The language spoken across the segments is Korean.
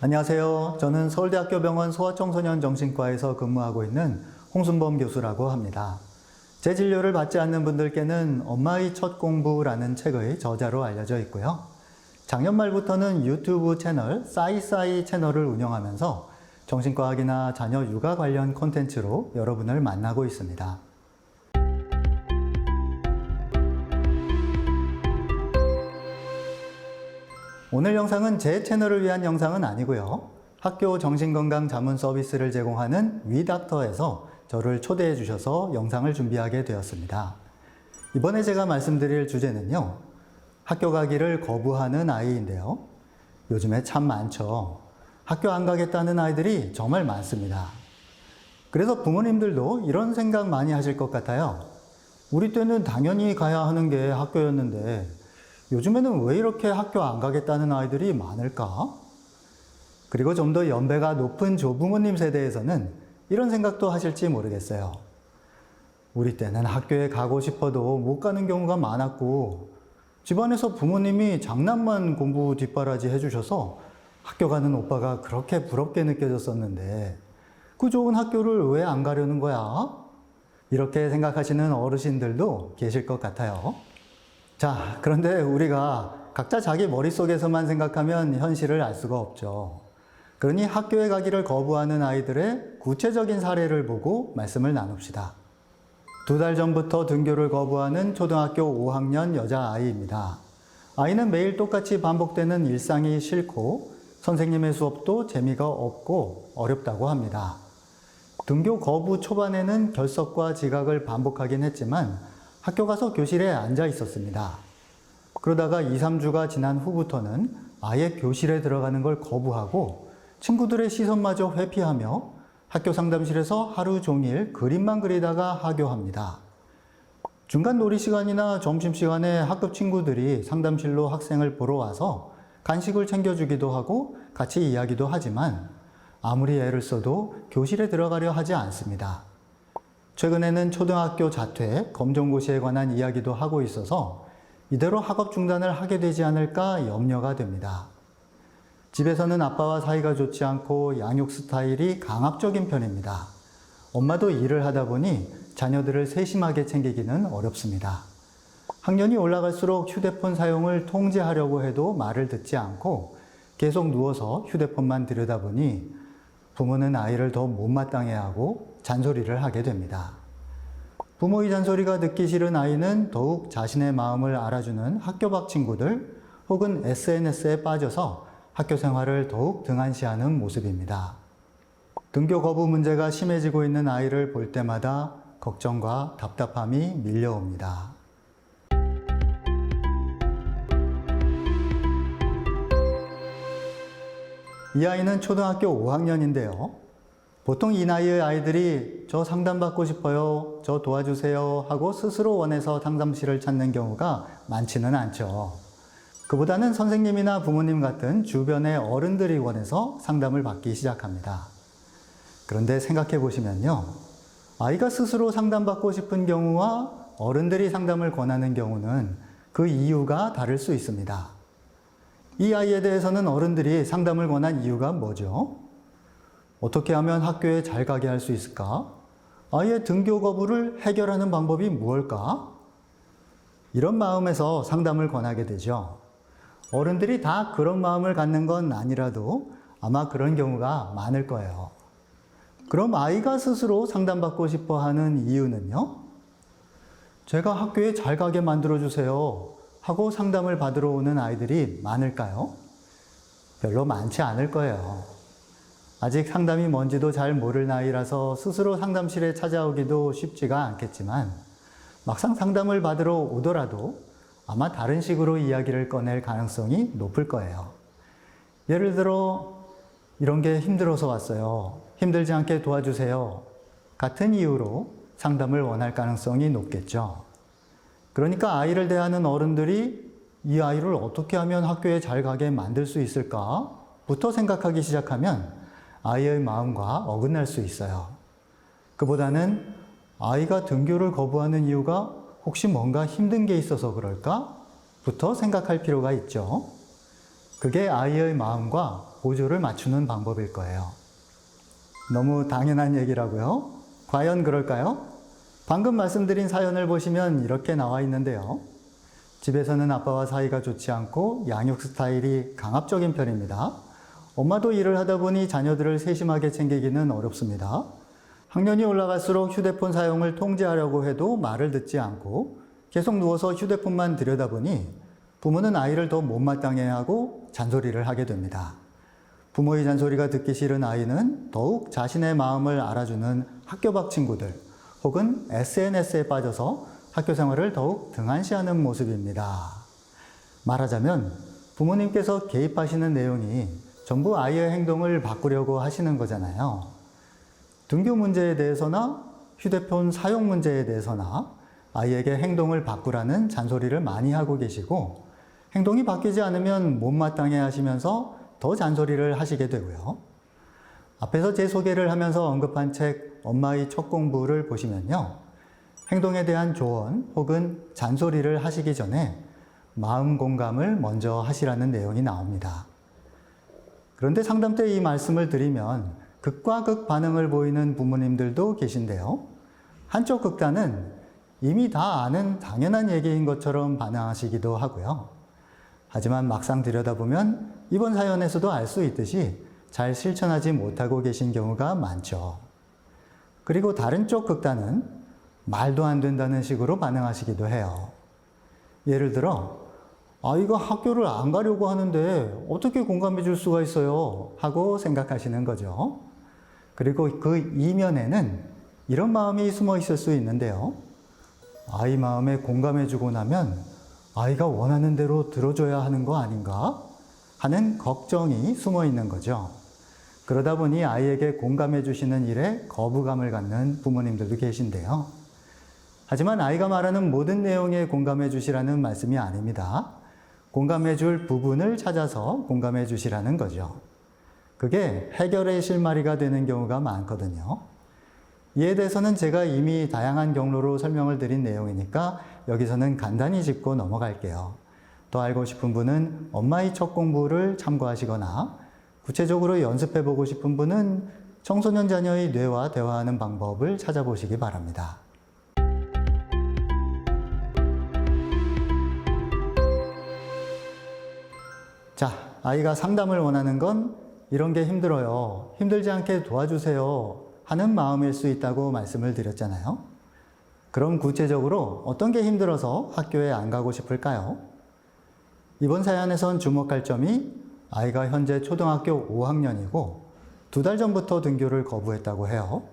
안녕하세요. 저는 서울대학교 병원 소아청소년 정신과에서 근무하고 있는 홍순범 교수라고 합니다. 제 진료를 받지 않는 분들께는 엄마의 첫 공부라는 책의 저자로 알려져 있고요. 작년 말부터는 유튜브 채널 싸이싸이 채널을 운영하면서 정신과학이나 자녀 육아 관련 콘텐츠로 여러분을 만나고 있습니다. 오늘 영상은 제 채널을 위한 영상은 아니고요. 학교 정신건강 자문 서비스를 제공하는 위닥터에서 저를 초대해 주셔서 영상을 준비하게 되었습니다. 이번에 제가 말씀드릴 주제는요. 학교 가기를 거부하는 아이인데요. 요즘에 참 많죠. 학교 안 가겠다는 아이들이 정말 많습니다. 그래서 부모님들도 이런 생각 많이 하실 것 같아요. 우리 때는 당연히 가야 하는 게 학교였는데 요즘에는 왜 이렇게 학교 안 가겠다는 아이들이 많을까? 그리고 좀 더 연배가 높은 조부모님 세대에서는 이런 생각도 하실지 모르겠어요. 우리 때는 학교에 가고 싶어도 못 가는 경우가 많았고 집안에서 부모님이 장난만 공부 뒷바라지 해주셔서 학교 가는 오빠가 그렇게 부럽게 느껴졌었는데 그 좋은 학교를 왜 안 가려는 거야? 이렇게 생각하시는 어르신들도 계실 것 같아요. 자, 그런데 우리가 각자 자기 머릿속에서만 생각하면 현실을 알 수가 없죠. 그러니 학교에 가기를 거부하는 아이들의 구체적인 사례를 보고 말씀을 나눕시다. 2달 전부터 등교를 거부하는 초등학교 5학년 여자아이입니다. 아이는 매일 똑같이 반복되는 일상이 싫고 선생님의 수업도 재미가 없고 어렵다고 합니다. 등교 거부 초반에는 결석과 지각을 반복하긴 했지만 학교 가서 교실에 앉아 있었습니다. 그러다가 2, 3주가 지난 후부터는 아예 교실에 들어가는 걸 거부하고 친구들의 시선마저 회피하며 학교 상담실에서 하루 종일 그림만 그리다가 하교합니다. 중간 놀이 시간이나 점심시간에 학급 친구들이 상담실로 학생을 보러 와서 간식을 챙겨주기도 하고 같이 이야기도 하지만 아무리 애를 써도 교실에 들어가려 하지 않습니다. 최근에는 초등학교 자퇴, 검정고시에 관한 이야기도 하고 있어서 이대로 학업 중단을 하게 되지 않을까 염려가 됩니다. 집에서는 아빠와 사이가 좋지 않고 양육 스타일이 강압적인 편입니다. 엄마도 일을 하다 보니 자녀들을 세심하게 챙기기는 어렵습니다. 학년이 올라갈수록 휴대폰 사용을 통제하려고 해도 말을 듣지 않고 계속 누워서 휴대폰만 들여다보니 부모는 아이를 더 못마땅해하고 잔소리를 하게 됩니다. 부모의 잔소리가 듣기 싫은 아이는 더욱 자신의 마음을 알아주는 학교 밖 친구들 혹은 SNS에 빠져서 학교 생활을 더욱 등한시하는 모습입니다. 등교 거부 문제가 심해지고 있는 아이를 볼 때마다 걱정과 답답함이 밀려옵니다. 이 아이는 초등학교 5학년인데요. 보통 이 나이의 아이들이 저 상담받고 싶어요, 저 도와주세요 하고 스스로 원해서 상담실을 찾는 경우가 많지는 않죠. 그보다는 선생님이나 부모님 같은 주변의 어른들이 원해서 상담을 받기 시작합니다. 그런데 생각해 보시면요. 아이가 스스로 상담받고 싶은 경우와 어른들이 상담을 권하는 경우는 그 이유가 다를 수 있습니다. 이 아이에 대해서는 어른들이 상담을 권한 이유가 뭐죠? 어떻게 하면 학교에 잘 가게 할 수 있을까? 아이의 등교 거부를 해결하는 방법이 무엇일까? 이런 마음에서 상담을 권하게 되죠. 어른들이 다 그런 마음을 갖는 건 아니라도 아마 그런 경우가 많을 거예요. 그럼 아이가 스스로 상담받고 싶어 하는 이유는요? 제가 학교에 잘 가게 만들어주세요 하고 상담을 받으러 오는 아이들이 많을까요? 별로 많지 않을 거예요. 아직 상담이 뭔지도 잘 모를 나이라서 스스로 상담실에 찾아오기도 쉽지가 않겠지만 막상 상담을 받으러 오더라도 아마 다른 식으로 이야기를 꺼낼 가능성이 높을 거예요. 예를 들어 이런 게 힘들어서 왔어요. 힘들지 않게 도와주세요. 같은 이유로 상담을 원할 가능성이 높겠죠. 그러니까 아이를 대하는 어른들이 이 아이를 어떻게 하면 학교에 잘 가게 만들 수 있을까? 부터 생각하기 시작하면 아이의 마음과 어긋날 수 있어요. 그보다는 아이가 등교를 거부하는 이유가 혹시 뭔가 힘든 게 있어서 그럴까? 부터 생각할 필요가 있죠. 그게 아이의 마음과 보조를 맞추는 방법일 거예요. 너무 당연한 얘기라고요? 과연 그럴까요? 방금 말씀드린 사연을 보시면 이렇게 나와 있는데요. 집에서는 아빠와 사이가 좋지 않고 양육 스타일이 강압적인 편입니다. 엄마도 일을 하다 보니 자녀들을 세심하게 챙기기는 어렵습니다. 학년이 올라갈수록 휴대폰 사용을 통제하려고 해도 말을 듣지 않고 계속 누워서 휴대폰만 들여다보니 부모는 아이를 더 못마땅해 하고 잔소리를 하게 됩니다. 부모의 잔소리가 듣기 싫은 아이는 더욱 자신의 마음을 알아주는 학교 밖 친구들 혹은 SNS에 빠져서 학교 생활을 더욱 등한시하는 모습입니다. 말하자면 부모님께서 개입하시는 내용이 전부 아이의 행동을 바꾸려고 하시는 거잖아요. 등교 문제에 대해서나 휴대폰 사용 문제에 대해서나 아이에게 행동을 바꾸라는 잔소리를 많이 하고 계시고 행동이 바뀌지 않으면 못마땅해 하시면서 더 잔소리를 하시게 되고요. 앞에서 제 소개를 하면서 언급한 책 엄마의 첫 공부를 보시면요. 행동에 대한 조언 혹은 잔소리를 하시기 전에 마음 공감을 먼저 하시라는 내용이 나옵니다. 그런데 상담 때 이 말씀을 드리면 극과 극 반응을 보이는 부모님들도 계신데요. 한쪽 극단은 이미 다 아는 당연한 얘기인 것처럼 반응하시기도 하고요. 하지만 막상 들여다보면 이번 사연에서도 알 수 있듯이 잘 실천하지 못하고 계신 경우가 많죠. 그리고 다른 쪽 극단은 말도 안 된다는 식으로 반응하시기도 해요. 예를 들어, 아이가 학교를 안 가려고 하는데 어떻게 공감해 줄 수가 있어요? 하고 생각하시는 거죠. 그리고 그 이면에는 이런 마음이 숨어 있을 수 있는데요. 아이 마음에 공감해 주고 나면 아이가 원하는 대로 들어줘야 하는 거 아닌가? 하는 걱정이 숨어 있는 거죠. 그러다 보니 아이에게 공감해 주시는 일에 거부감을 갖는 부모님들도 계신데요. 하지만 아이가 말하는 모든 내용에 공감해 주시라는 말씀이 아닙니다. 공감해 줄 부분을 찾아서 공감해 주시라는 거죠. 그게 해결의 실마리가 되는 경우가 많거든요. 이에 대해서는 제가 이미 다양한 경로로 설명을 드린 내용이니까 여기서는 간단히 짚고 넘어갈게요. 더 알고 싶은 분은 엄마의 첫 공부를 참고하시거나 구체적으로 연습해보고 싶은 분은 청소년 자녀의 뇌와 대화하는 방법을 찾아보시기 바랍니다. 자, 아이가 상담을 원하는 건 이런 게 힘들어요. 힘들지 않게 도와주세요. 하는 마음일 수 있다고 말씀을 드렸잖아요. 그럼 구체적으로 어떤 게 힘들어서 학교에 안 가고 싶을까요? 이번 사연에선 주목할 점이 아이가 현재 초등학교 5학년이고 2달 전부터 등교를 거부했다고 해요.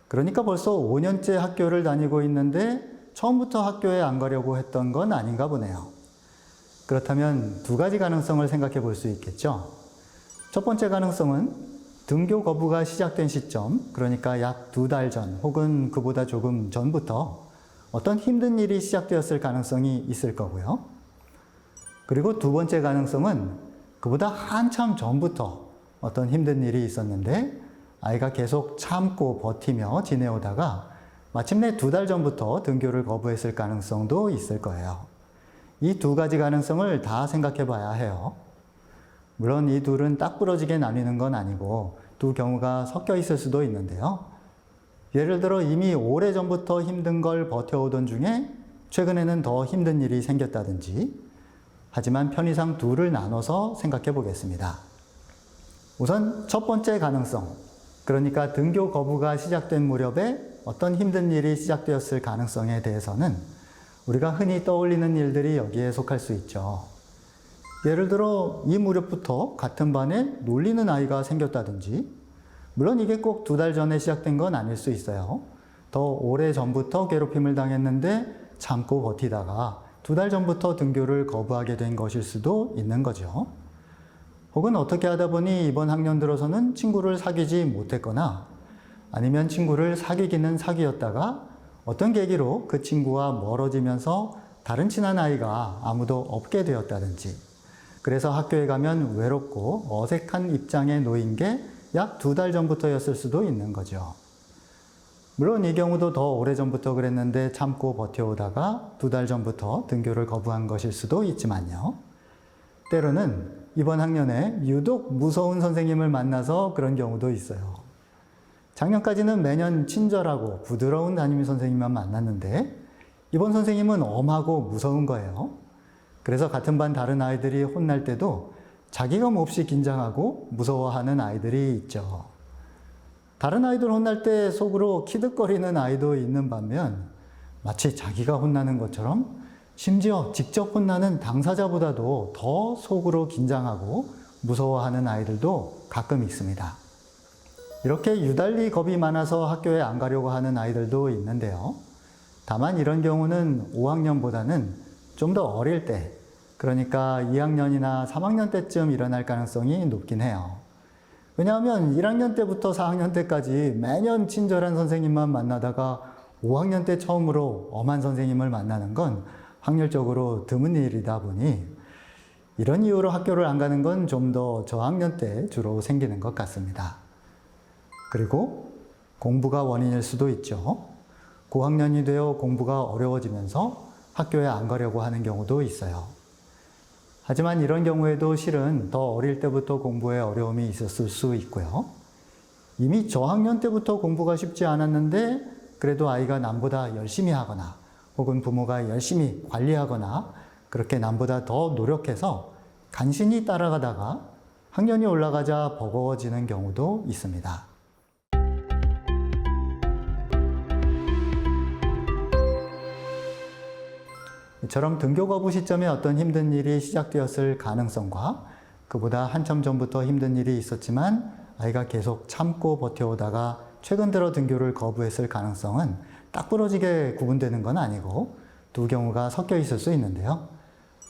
그러니까 벌써 5년째 학교를 다니고 있는데 처음부터 학교에 안 가려고 했던 건 아닌가 보네요. 그렇다면 두 가지 가능성을 생각해 볼 수 있겠죠. 첫 번째 가능성은 등교 거부가 시작된 시점, 그러니까 약 2달 전 혹은 그보다 조금 전부터 어떤 힘든 일이 시작되었을 가능성이 있을 거고요. 그리고 두 번째 가능성은 그보다 한참 전부터 어떤 힘든 일이 있었는데 아이가 계속 참고 버티며 지내오다가 마침내 2달 전부터 등교를 거부했을 가능성도 있을 거예요. 이 두 가지 가능성을 다 생각해 봐야 해요. 물론 이 둘은 딱 부러지게 나뉘는 건 아니고 두 경우가 섞여 있을 수도 있는데요. 예를 들어 이미 오래전부터 힘든 걸 버텨오던 중에 최근에는 더 힘든 일이 생겼다든지, 하지만 편의상 둘을 나눠서 생각해 보겠습니다. 우선 첫 번째 가능성, 그러니까 등교 거부가 시작된 무렵에 어떤 힘든 일이 시작되었을 가능성에 대해서는 우리가 흔히 떠올리는 일들이 여기에 속할 수 있죠. 예를 들어 이 무렵부터 같은 반에 놀리는 아이가 생겼다든지, 물론 이게 꼭 2달 전에 시작된 건 아닐 수 있어요. 더 오래 전부터 괴롭힘을 당했는데 참고 버티다가 2달 전부터 등교를 거부하게 된 것일 수도 있는 거죠. 혹은 어떻게 하다 보니 이번 학년 들어서는 친구를 사귀지 못했거나 아니면 친구를 사귀기는 사귀었다가 어떤 계기로 그 친구와 멀어지면서 다른 친한 아이가 아무도 없게 되었다든지, 그래서 학교에 가면 외롭고 어색한 입장에 놓인 게 약 2달 전부터였을 수도 있는 거죠. 물론 이 경우도 더 오래전부터 그랬는데 참고 버텨오다가 2달 전부터 등교를 거부한 것일 수도 있지만요. 때로는 이번 학년에 유독 무서운 선생님을 만나서 그런 경우도 있어요. 작년까지는 매년 친절하고 부드러운 담임 선생님만 만났는데 이번 선생님은 엄하고 무서운 거예요. 그래서 같은 반 다른 아이들이 혼날 때도 자기가 몹시 긴장하고 무서워하는 아이들이 있죠. 다른 아이들 혼날 때 속으로 키득거리는 아이도 있는 반면 마치 자기가 혼나는 것처럼 심지어 직접 혼나는 당사자보다도 더 속으로 긴장하고 무서워하는 아이들도 가끔 있습니다. 이렇게 유달리 겁이 많아서 학교에 안 가려고 하는 아이들도 있는데요. 다만 이런 경우는 5학년보다는 좀 더 어릴 때, 그러니까 2학년이나 3학년 때쯤 일어날 가능성이 높긴 해요. 왜냐하면 1학년 때부터 4학년 때까지 매년 친절한 선생님만 만나다가 5학년 때 처음으로 엄한 선생님을 만나는 건 확률적으로 드문 일이다 보니 이런 이유로 학교를 안 가는 건 좀 더 저학년 때 주로 생기는 것 같습니다. 그리고 공부가 원인일 수도 있죠. 고학년이 되어 공부가 어려워지면서 학교에 안 가려고 하는 경우도 있어요. 하지만 이런 경우에도 실은 더 어릴 때부터 공부에 어려움이 있었을 수 있고요. 이미 저학년 때부터 공부가 쉽지 않았는데 그래도 아이가 남보다 열심히 하거나 혹은 부모가 열심히 관리하거나 그렇게 남보다 더 노력해서 간신히 따라가다가 학년이 올라가자 버거워지는 경우도 있습니다. 이처럼 등교 거부 시점에 어떤 힘든 일이 시작되었을 가능성과 그보다 한참 전부터 힘든 일이 있었지만 아이가 계속 참고 버텨오다가 최근 들어 등교를 거부했을 가능성은 딱 부러지게 구분되는 건 아니고 두 경우가 섞여 있을 수 있는데요.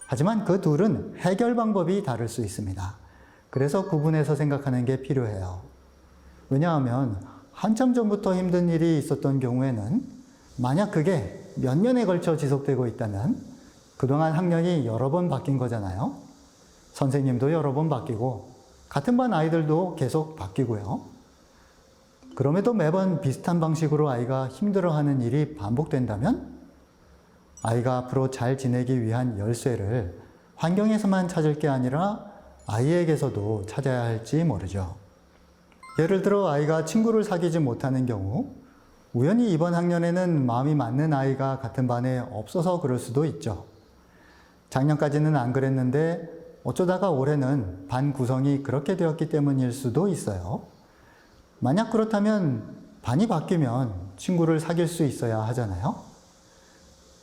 하지만 그 둘은 해결 방법이 다를 수 있습니다. 그래서 구분해서 생각하는 게 필요해요. 왜냐하면 한참 전부터 힘든 일이 있었던 경우에는 만약 그게 몇 년에 걸쳐 지속되고 있다면 그동안 학년이 여러 번 바뀐 거잖아요. 선생님도 여러 번 바뀌고 같은 반 아이들도 계속 바뀌고요. 그럼에도 매번 비슷한 방식으로 아이가 힘들어하는 일이 반복된다면 아이가 앞으로 잘 지내기 위한 열쇠를 환경에서만 찾을 게 아니라 아이에게서도 찾아야 할지 모르죠. 예를 들어 아이가 친구를 사귀지 못하는 경우 우연히 이번 학년에는 마음이 맞는 아이가 같은 반에 없어서 그럴 수도 있죠. 작년까지는 안 그랬는데 어쩌다가 올해는 반 구성이 그렇게 되었기 때문일 수도 있어요. 만약 그렇다면 반이 바뀌면 친구를 사귈 수 있어야 하잖아요.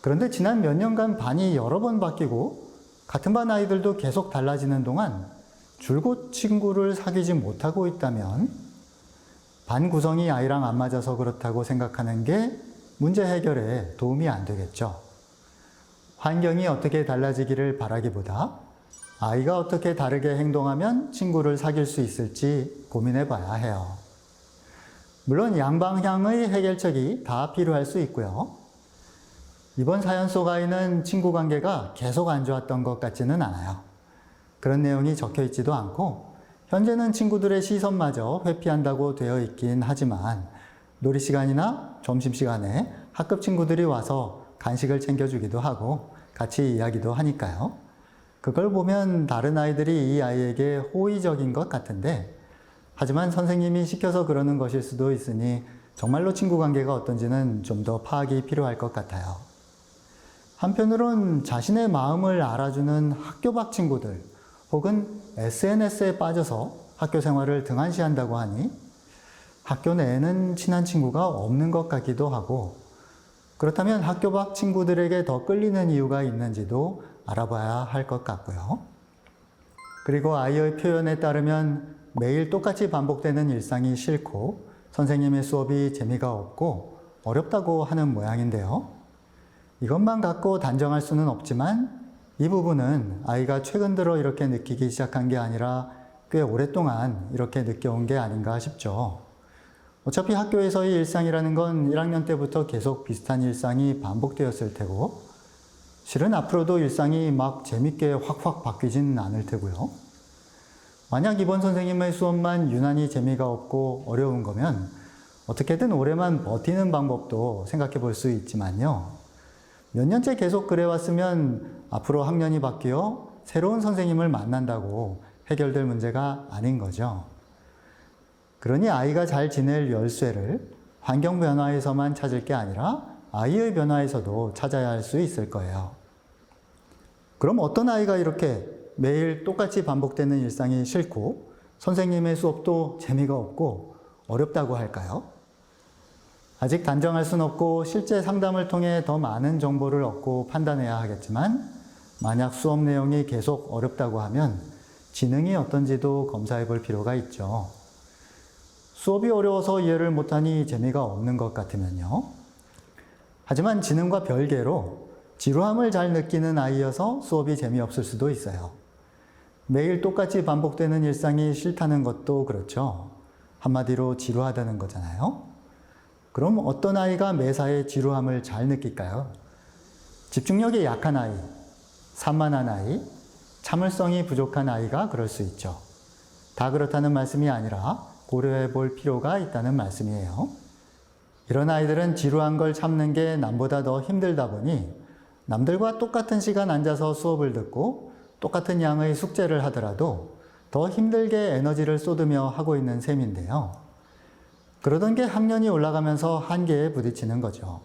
그런데 지난 몇 년간 반이 여러 번 바뀌고 같은 반 아이들도 계속 달라지는 동안 줄곧 친구를 사귀지 못하고 있다면 반 구성이 아이랑 안 맞아서 그렇다고 생각하는 게 문제 해결에 도움이 안 되겠죠. 환경이 어떻게 달라지기를 바라기보다 아이가 어떻게 다르게 행동하면 친구를 사귈 수 있을지 고민해 봐야 해요. 물론 양방향의 해결책이 다 필요할 수 있고요. 이번 사연 속 아이는 친구 관계가 계속 안 좋았던 것 같지는 않아요. 그런 내용이 적혀 있지도 않고 현재는 친구들의 시선마저 회피한다고 되어 있긴 하지만 놀이 시간이나 점심시간에 학급 친구들이 와서 간식을 챙겨주기도 하고 같이 이야기도 하니까요. 그걸 보면 다른 아이들이 이 아이에게 호의적인 것 같은데 하지만 선생님이 시켜서 그러는 것일 수도 있으니 정말로 친구 관계가 어떤지는 좀 더 파악이 필요할 것 같아요. 한편으론 자신의 마음을 알아주는 학교 밖 친구들 혹은 SNS에 빠져서 학교 생활을 등한시한다고 하니 학교 내에는 친한 친구가 없는 것 같기도 하고 그렇다면 학교 밖 친구들에게 더 끌리는 이유가 있는지도 알아봐야 할 것 같고요. 그리고 아이의 표현에 따르면 매일 똑같이 반복되는 일상이 싫고 선생님의 수업이 재미가 없고 어렵다고 하는 모양인데요. 이것만 갖고 단정할 수는 없지만 이 부분은 아이가 최근 들어 이렇게 느끼기 시작한 게 아니라 꽤 오랫동안 이렇게 느껴온 게 아닌가 싶죠. 어차피 학교에서의 일상이라는 건 1학년 때부터 계속 비슷한 일상이 반복되었을 테고 실은 앞으로도 일상이 막 재밌게 확확 바뀌지는 않을 테고요. 만약 이번 선생님의 수업만 유난히 재미가 없고 어려운 거면 어떻게든 올해만 버티는 방법도 생각해 볼 수 있지만요. 몇 년째 계속 그래왔으면 앞으로 학년이 바뀌어 새로운 선생님을 만난다고 해결될 문제가 아닌 거죠. 그러니 아이가 잘 지낼 열쇠를 환경 변화에서만 찾을 게 아니라 아이의 변화에서도 찾아야 할 수 있을 거예요. 그럼 어떤 아이가 이렇게 매일 똑같이 반복되는 일상이 싫고 선생님의 수업도 재미가 없고 어렵다고 할까요? 아직 단정할 순 없고 실제 상담을 통해 더 많은 정보를 얻고 판단해야 하겠지만 만약 수업 내용이 계속 어렵다고 하면 지능이 어떤지도 검사해 볼 필요가 있죠. 수업이 어려워서 이해를 못하니 재미가 없는 것 같으면요. 하지만 지능과 별개로 지루함을 잘 느끼는 아이여서 수업이 재미없을 수도 있어요. 매일 똑같이 반복되는 일상이 싫다는 것도 그렇죠. 한마디로 지루하다는 거잖아요. 그럼 어떤 아이가 매사에 지루함을 잘 느낄까요? 집중력이 약한 아이, 산만한 아이, 참을성이 부족한 아이가 그럴 수 있죠. 다 그렇다는 말씀이 아니라 고려해 볼 필요가 있다는 말씀이에요. 이런 아이들은 지루한 걸 참는 게 남보다 더 힘들다 보니 남들과 똑같은 시간 앉아서 수업을 듣고 똑같은 양의 숙제를 하더라도 더 힘들게 에너지를 쏟으며 하고 있는 셈인데요. 그러던 게 학년이 올라가면서 한계에 부딪히는 거죠.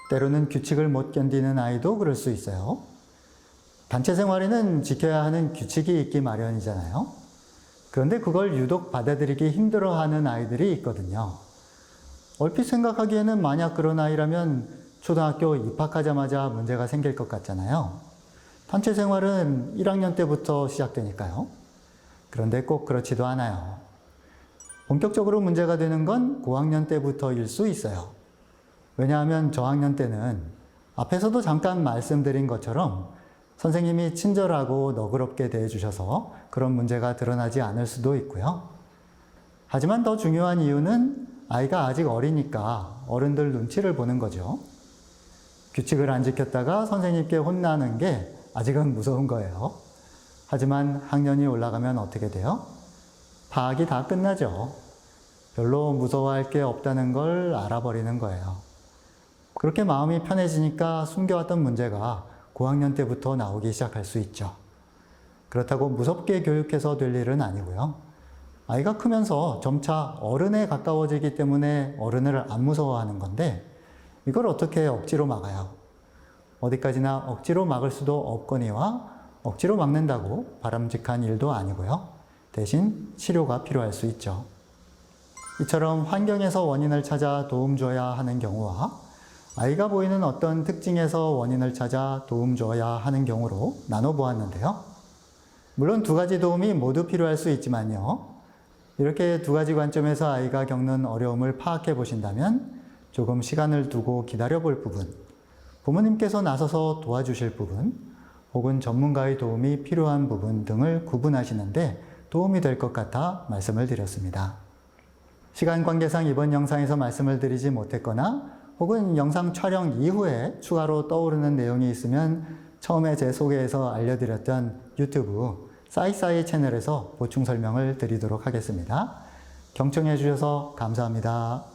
때로는 규칙을 못 견디는 아이도 그럴 수 있어요. 단체 생활에는 지켜야 하는 규칙이 있기 마련이잖아요. 그런데 그걸 유독 받아들이기 힘들어하는 아이들이 있거든요. 얼핏 생각하기에는 만약 그런 아이라면 초등학교 입학하자마자 문제가 생길 것 같잖아요. 단체 생활은 1학년 때부터 시작되니까요. 그런데 꼭 그렇지도 않아요. 본격적으로 문제가 되는 건 고학년 때부터일 수 있어요. 왜냐하면 저학년 때는 앞에서도 잠깐 말씀드린 것처럼 선생님이 친절하고 너그럽게 대해주셔서 그런 문제가 드러나지 않을 수도 있고요. 하지만 더 중요한 이유는 아이가 아직 어리니까 어른들 눈치를 보는 거죠. 규칙을 안 지켰다가 선생님께 혼나는 게 아직은 무서운 거예요. 하지만 학년이 올라가면 어떻게 돼요? 파악이 다 끝나죠. 별로 무서워할 게 없다는 걸 알아버리는 거예요. 그렇게 마음이 편해지니까 숨겨왔던 문제가 고학년 때부터 나오기 시작할 수 있죠. 그렇다고 무섭게 교육해서 될 일은 아니고요. 아이가 크면서 점차 어른에 가까워지기 때문에 어른을 안 무서워하는 건데 이걸 어떻게 억지로 막아요? 어디까지나 억지로 막을 수도 없거니와 억지로 막는다고 바람직한 일도 아니고요. 대신 치료가 필요할 수 있죠. 이처럼 환경에서 원인을 찾아 도움 줘야 하는 경우와 아이가 보이는 어떤 특징에서 원인을 찾아 도움 줘야 하는 경우로 나눠보았는데요. 물론 두 가지 도움이 모두 필요할 수 있지만요. 이렇게 두 가지 관점에서 아이가 겪는 어려움을 파악해 보신다면 조금 시간을 두고 기다려 볼 부분, 부모님께서 나서서 도와주실 부분, 혹은 전문가의 도움이 필요한 부분 등을 구분하시는데 도움이 될 것 같아 말씀을 드렸습니다. 시간 관계상 이번 영상에서 말씀을 드리지 못했거나 혹은 영상 촬영 이후에 추가로 떠오르는 내용이 있으면 처음에 제 소개에서 알려드렸던 유튜브 싸이싸이 채널에서 보충 설명을 드리도록 하겠습니다. 경청해 주셔서 감사합니다.